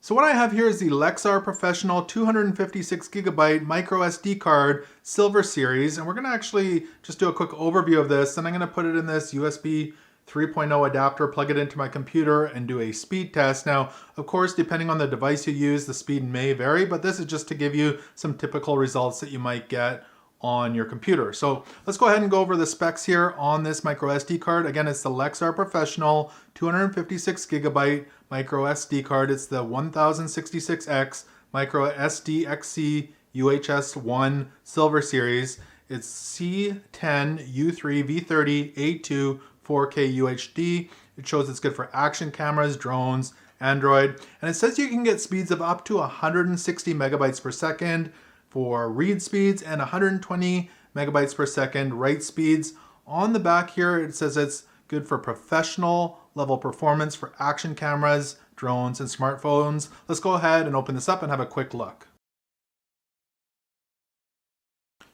So what I have here is the Lexar Professional 256GB micro SD card Silver Series, and we're going to actually just do a quick overview of this, and I'm going to put it in this USB 3.0 adapter, plug it into my computer, and do a speed test. Now, of course, depending on the device you use, the speed may vary, but this is just to give you some typical results that you might get on your computer. So let's go ahead and go over the specs here on this micro SD card. Again, it's the Lexar Professional 256GB micro SD card. It's the 1066x micro SDXC UHS-1 Silver Series. It's C10U3V30A2 4K UHD. It shows it's good for action cameras, drones, Android, and it says you can get speeds of up to 160 megabytes per second for read speeds and 120 megabytes per second write speeds. On the back here, it says it's good for professional level performance for action cameras, drones, and smartphones. Let's go ahead and open this up and have a quick look.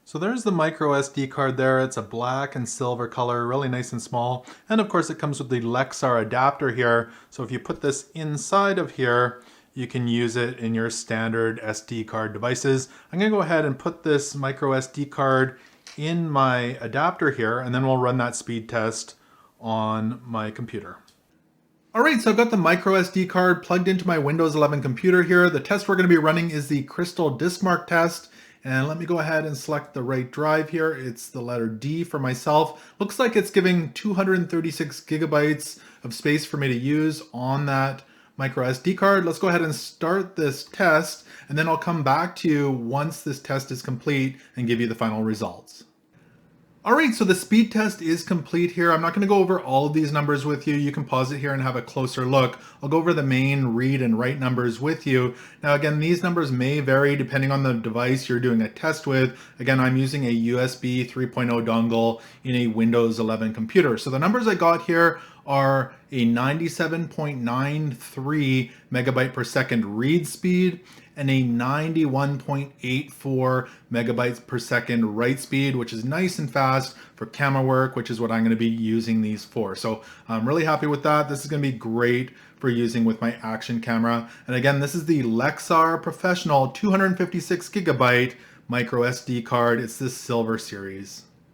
So there's the micro SD card there. It's a black and silver color, really nice and small. And of course it comes with the Lexar adapter here. So if you put this inside of here, you can use it in your standard SD card devices. I'm gonna go ahead and put this micro SD card in my adapter here, and then we'll run that speed test on my computer. All right, so I've got the micro SD card plugged into my Windows 11 computer here. The test we're gonna be running is the Crystal Disk Mark test. And let me go ahead and select the right drive here. It's the letter D for myself. Looks like it's giving 236 gigabytes of space for me to use on that micro SD card. Let's go ahead and start this test, and then I'll come back to you once this test is complete and give you the final results. All right, so the speed test is complete here. I'm not gonna go over all of these numbers with you. You can pause it here and have a closer look. I'll go over the main read and write numbers with you. Now again, these numbers may vary depending on the device you're doing a test with. Again, I'm using a USB 3.0 dongle in a Windows 11 computer. So the numbers I got here are a 97.93 megabyte per second read speed and a 91.84 megabytes per second write speed, which is nice and fast for camera work, which is what I'm going to be using these for. So I'm really happy with that. This is going to be great for using with my action camera. And again, this is the Lexar Professional 256 gigabyte micro SD card. It's this Silver Series.